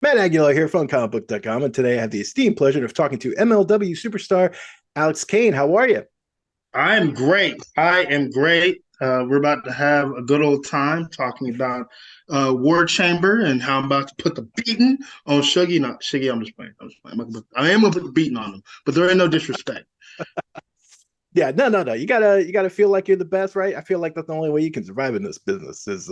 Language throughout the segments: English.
Matt Aguilar here from ComicBook.com, and today I have the esteemed pleasure of talking to MLW superstar Alex Kane. How are you? I am great. I am great. We're about to have a good old time talking about War Chamber and how I'm about to put the beating on Shuggy. Not Shuggy, I'm just playing. I'm just playing. I am gonna put the beating on him, but there ain't no disrespect. Yeah, no. You gotta feel like you're the best, right? I feel like that's the only way you can survive in this business is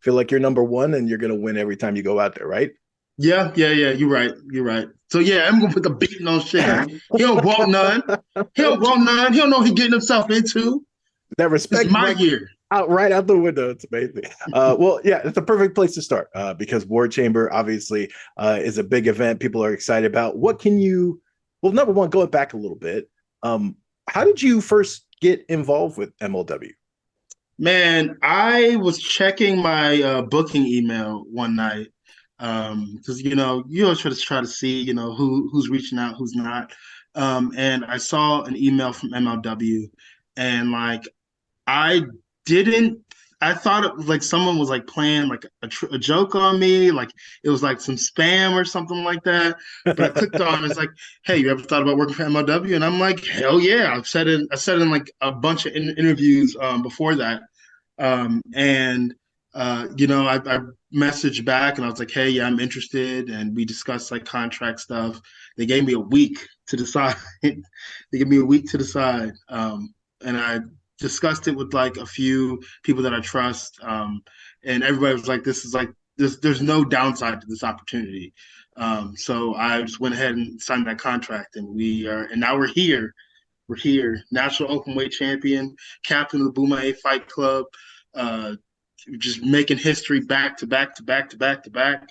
feel like you're number one and you're gonna win every time you go out there, right? Yeah. You're right. You're right. So yeah, I'm gonna put the beating on Shuggy. He don't want none. He don't want none. He don't know what he getting himself into. That This is respect my went year. out right out the window. It's amazing. Well, yeah, it's a perfect place to start because War Chamber obviously is a big event. People are excited about. What can you? Well, number one, going back a little bit, how did you first get involved with MLW? Man, I was checking my booking email one night because you always try to see who's reaching out, who's not. And I saw an email from MLW, and like I didn't. I thought it was like someone was like playing like a joke on me, like it was like some spam or something like that. But I clicked on it's like, hey, you ever thought about working for MLW? And I'm like, hell yeah! I said in like a bunch of interviews before that. And I messaged back and I was like, hey, yeah, I'm interested. And we discussed like contract stuff. They gave me a week to decide. They gave me a week to decide. And I discussed it with like a few people that I trust. And everybody was like, this is like this, there's no downside to this opportunity. So I just went ahead and signed that contract and now we're here. We're here, national open weight champion, captain of the Buma A Fight Club, uh, just making history back to back to back to back to back.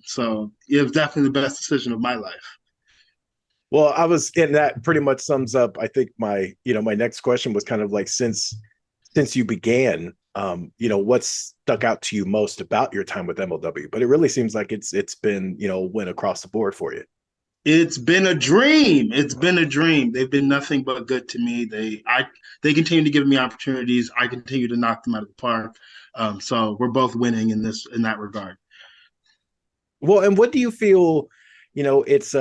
So it was definitely the best decision of my life. Well, I was, and that pretty much sums up. I think my next question was kind of like since you began, what's stuck out to you most about your time with MLW? But it really seems like it's been win across the board for you. It's been a dream. It's been a dream. They've been nothing but good to me. They continue to give me opportunities. I continue to knock them out of the park. So we're both winning in that regard. Well, and what do you feel? It's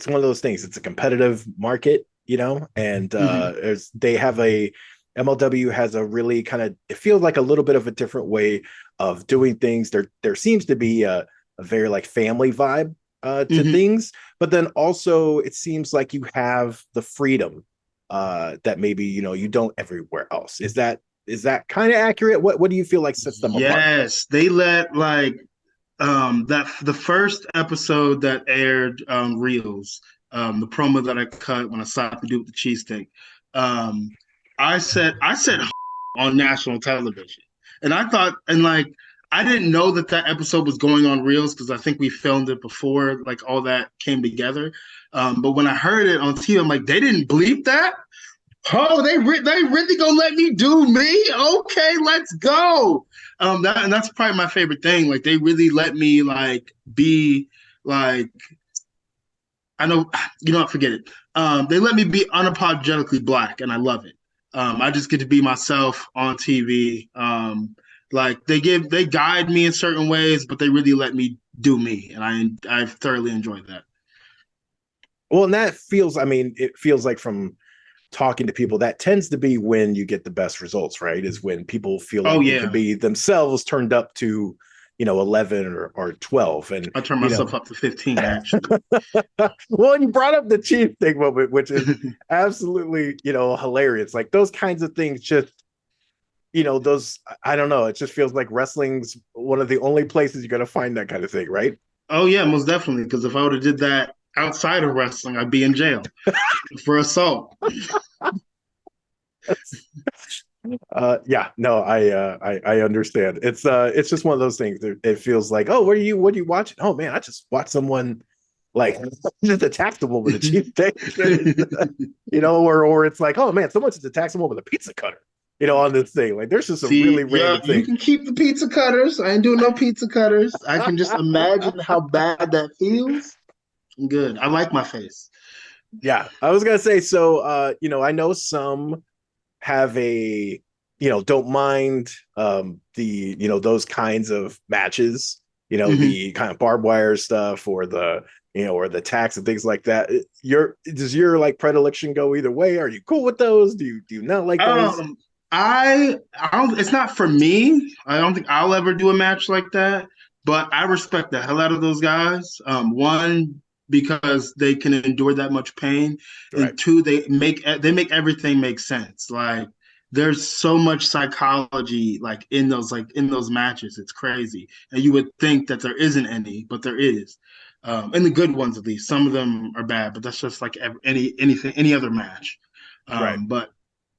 one of those things. It's a competitive market, and Mm-hmm. they have a MLW has a really kind of it feels like a little bit of a different way of doing things. There seems to be a very like family vibe to Mm-hmm. things, but then also it seems like you have the freedom that maybe you don't everywhere else. Is that kind of accurate? What do you feel like sets them apart? Yes, they let like that the first episode that aired Reels, the promo that I cut when I saw the dude with the cheesesteak. Um, I said on national television, and I thought and like I didn't know that that episode was going on Reels because I think we filmed it before like all that came together. But when I heard it on TV, I'm like, they didn't bleep that. Oh, they really gonna let me do me? Okay, let's go. And that's probably my favorite thing. Like they really let me like be like I know forget it. They let me be unapologetically black, and I love it. I just get to be myself on TV. Like they guide me in certain ways, but they really let me do me, and I thoroughly enjoyed that. Well, and that feels, I mean, it feels like from talking to people, that tends to be when you get the best results, right? Is when people feel Oh like they can yeah, be themselves turned up to, 11 or 12. And, I turned myself up to 15 actually. well, you brought up the cheap thing moment, which is absolutely, hilarious. Like those kinds of things just, I don't know. It just feels like wrestling's one of the only places you're going to find that kind of thing, right? Oh yeah, most definitely. Because if I would have did that outside of wrestling, I'd be in jail for assault. Yeah, no, I understand. It's just one of those things. It feels like, oh, what are you watching? Oh man, I just watched someone like just attack someone with a cheap thing, or it's like, oh man, someone just attacked someone with a pizza cutter, on this thing. Like there's just some See, really yeah, random you things. can keep the pizza cutters. I ain't doing no pizza cutters. I can just imagine how bad that feels. I'm good. I like my face. Yeah, I was gonna say, so I know some have don't mind the those kinds of matches. Hmm. the kind of barbed wire stuff or the or the tax and things like that. Does your like predilection go either way? Are you cool with those? Do you not like those? Um, I don't. It's not for me. I don't think I'll ever do a match like that. But I respect the hell out of those guys. One, because they can endure that much pain, Right. and two, they make everything make sense. Like there's so much psychology like in those matches. It's crazy, and you would think that there isn't any, but there is. And the good ones at least. Some of them are bad, but that's just like any other match. Right. But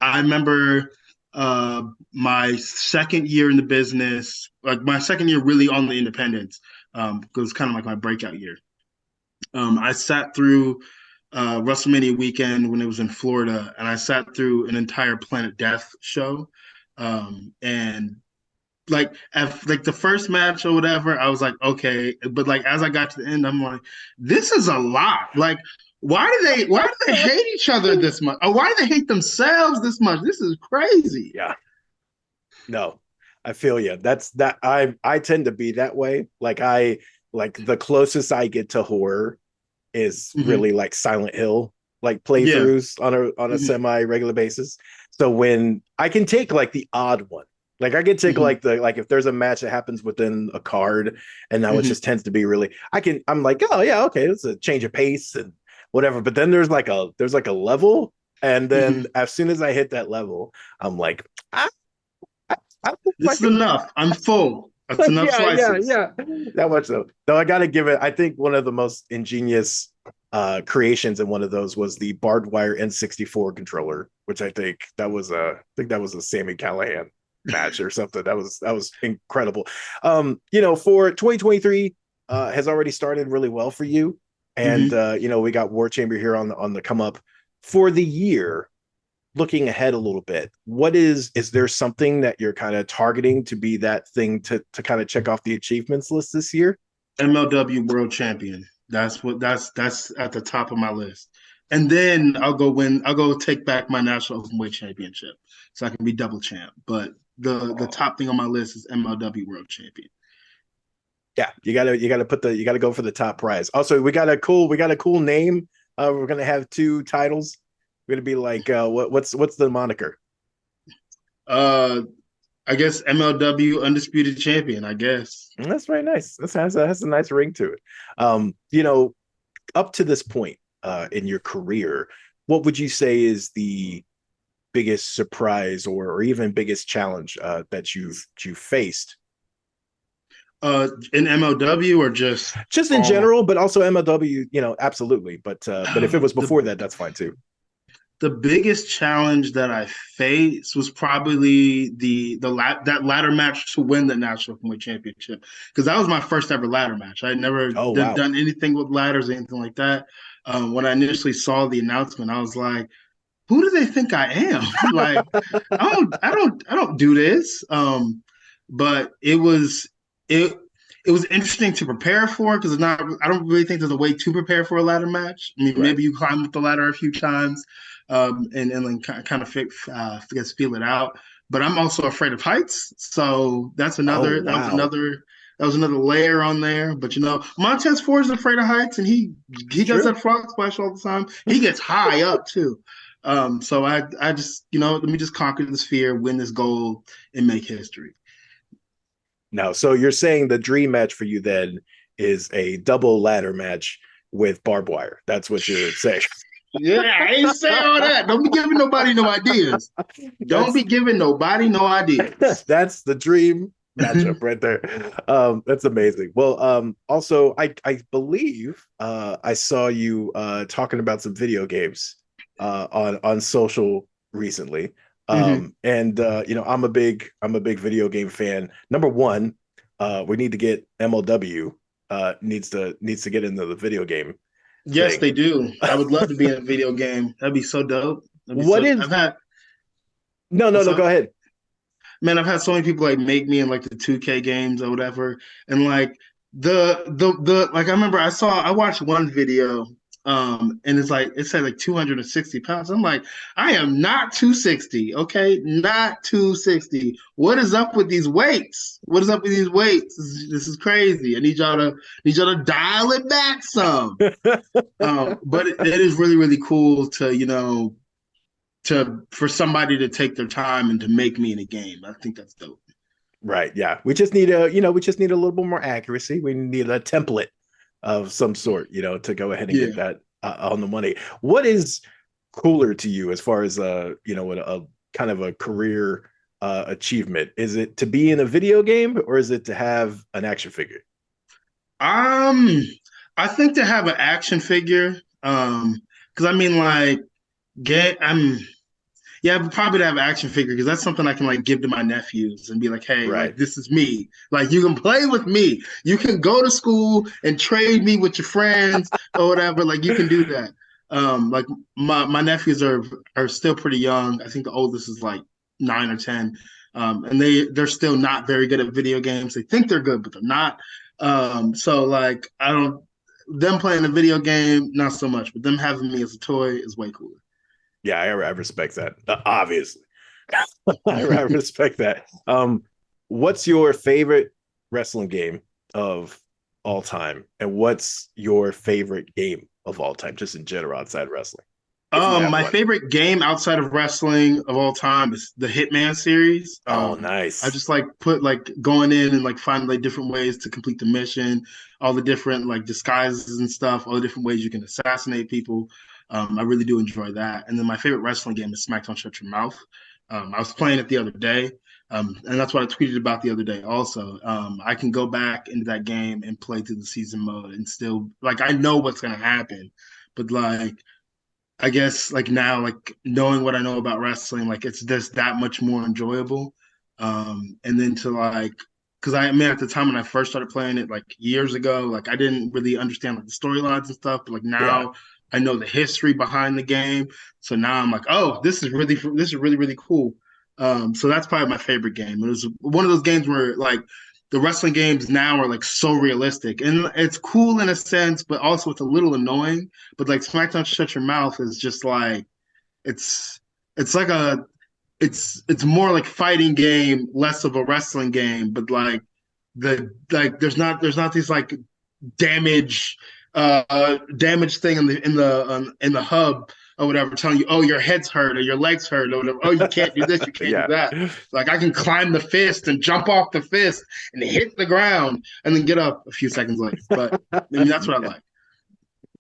I remember my second year in the business, like my second year really on the independents, because it was kind of like my breakout year. I sat through WrestleMania weekend when it was in Florida, and I sat through an entire Planet Death show. And like the first match or whatever, I was like, okay, but like as I got to the end, I'm like, this is a lot. Like, why do they hate each other this much? Or why do they hate themselves this much? This is crazy. Yeah. No, I feel you. That's that. I tend to be that way. Like the closest I get to horror is Hmm. really like Silent Hill like Yeah. playthroughs on a Hmm. semi regular basis. So when I can take like the odd one, like I can take Hmm. like the like if there's a match that happens within a card, and now it Hmm. just tends to be really I'm like, oh yeah, okay, it's a change of pace and whatever. But then there's like a level, and then Hmm. as soon as I hit that level, I'm like, I, I don't This is enough. I'm full. That's like, enough slices. yeah. That much though. Though I gotta give it, I think one of the most ingenious creations in one of those was the barbed wire N64 controller, which I think that was a Sammy Callahan match or something. That was incredible. For 2023 has already started really well for you. And Hmm. we got War Chamber here on the come up for the year. Looking ahead a little bit, is there something that you're kind of targeting to be that thing to kind of check off the achievements list this year? MLW World Champion. That's at the top of my list. And then I'll go win. I'll go take back my national openweight championship, so I can be double champ. But the Oh, top thing on my list is MLW World Champion. yeah, you gotta go for the top prize. Also, we got a cool name. We're gonna have two titles. We're gonna be like, what's the moniker? Uh, I guess MLW Undisputed Champion. I guess. That's very nice. That has a nice ring to it. Up to this point in your career, what would you say is the biggest surprise or even biggest challenge that you've faced, In MLW or just just in all. general, but also MLW? Absolutely. But if it was The before that, that's fine too. the biggest challenge that I faced was probably that ladder match to win the national heavyweight championship, because that was my first ever ladder match. I had never Oh wow. done anything with ladders or anything like that. When I initially saw the announcement, I was like, "Who do they think I am?" Like, I don't do this. But it was interesting to prepare for, because not I don't really think there's a way to prepare for a ladder match. I mean, Right. maybe you climb up the ladder a few times, and then kind of feel it out. But I'm also afraid of heights, so Oh wow. that was another layer on there. But Montez Ford is afraid of heights, and It's he does true. that frog splash all the time. He gets high up too. So I just let me just conquer this fear, win this gold, and make history. Now, so you're saying the dream match for you then is a double ladder match with barbed wire. That's what you're saying. Yeah, I ain't say all that. Don't be giving nobody no ideas. Don't that's be giving nobody no ideas. that's the dream matchup right there. That's amazing. Well, also I believe I saw you talking about some video games on social recently. Hmm. And I'm a big video game fan. Number one, we need to get MLW needs to get into the video game Yes, thing. they do. I would love to be in a video game. That'd be so dope. What I've is had no, no, what's no, go up? ahead. Man, I've had so many people like make me in like the 2K games or whatever. And like the like I remember I watched one video And it's like, it said like 260 pounds. I'm like, I am not 260, okay? Not 260. What is up with these weights? What is up with these weights? This is crazy. I need y'all to dial it back some. But it is really, really cool to, for somebody to take their time and to make me in a game. I think that's dope. Right. Yeah. We just need a little bit more accuracy. We need a template of some sort, to go ahead and get that on the money. What is cooler to you as far as a kind of a career achievement? Is it to be in a video game, or is it to have an action figure? I think to have an action figure, because I mean, like, probably to have an action figure, because that's something I can like give to my nephews and be like, hey, right. like, this is me. Like, you can play with me. You can go to school and trade me with your friends or whatever. Like, you can do that. Like my nephews are still pretty young. I think the oldest is like 9 or 10. And they're still not very good at video games. They think they're good, but they're not. So like, them playing a video game, not so much, but them having me as a toy is way cooler. Yeah, I respect that. Obviously, I respect that. What's your favorite wrestling game of all time, and what's your favorite game of all time, just in general, outside wrestling? My favorite game outside of wrestling of all time is the Hitman series. Oh, nice. I just like going in and like find like different ways to complete the mission, all the different like disguises and stuff, all the different ways you can assassinate people. I really do enjoy that. And then my favorite wrestling game is SmackDown Shut Your Mouth. I was playing it the other day, and that's what I tweeted about the other day also. I can go back into that game and play through the season mode and still, like, I know what's going to happen. But, like, I guess, like, now, like, knowing what I know about wrestling, like, it's just that much more enjoyable. And then to, like, because I mean, at the time when I first started playing it, like, years ago, like, I didn't really understand, like, the storylines and stuff. But, like, now I know the history behind the game. So now I'm like, oh, this is really, really cool. So that's probably my favorite game. It was one of those games where, like, the wrestling games now are like so realistic, and it's cool in a sense, but also it's a little annoying. But like SmackDown Shut Your Mouth is just like, it's like it's more like fighting game, less of a wrestling game. But like there's not these like damage thing in the hub or whatever, telling you, oh, your head's hurt or your legs hurt or whatever. Oh, you can't do this, you can't do that. Like, I can climb the fist and jump off the fist and hit the ground and then get up a few seconds later. But I mean, that's what I like.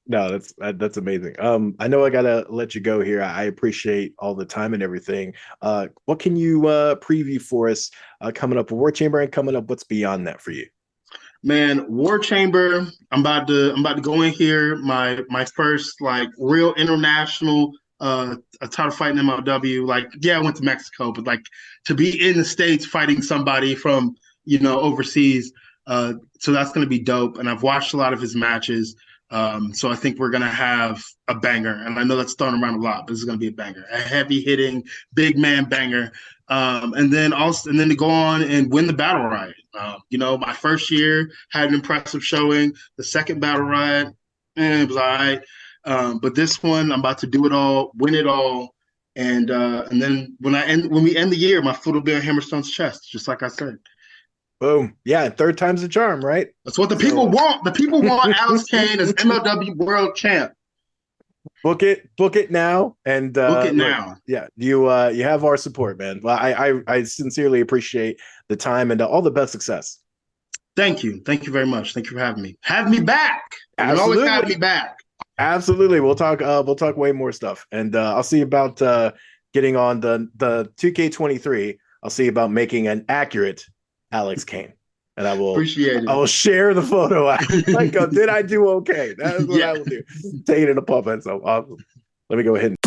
No, that's amazing. I know I gotta let you go here. I appreciate all the time and everything. What can you preview for us coming up with War Chamber, and coming up, what's beyond that for you? Man, War Chamber, I'm about to go in here. My first like real international title fight in MLW. Like, yeah, I went to Mexico, but like to be in the States fighting somebody from, overseas. So that's gonna be dope. And I've watched a lot of his matches. So I think we're gonna have a banger. And I know that's thrown around a lot, but this is gonna be a banger. A heavy hitting, big man banger. And then to go on and win the battle riot. My first year had an impressive showing. The second battle riot, it was all right. But this one, I'm about to do it all, win it all, and then when we end the year, my foot will be on Hammerstone's chest, just like I said. Boom. Yeah, third time's the charm, right? That's what the people want. The people want Alex Kane as MLW World Champ. Book it now, and book it now. Yeah, you have our support, man. Well, I sincerely appreciate the time, and all the best success. Thank you very much. Thank you for having me. Have me back. Absolutely. You always have me back. Absolutely. We'll talk way more stuff, and I'll see about getting on the 2K23. I'll see about making an accurate Alex Kane. And I will appreciate it. I will share the photo. Like, did I do okay? That is what I will do. Take it in a puppet. So awesome. Let me go ahead and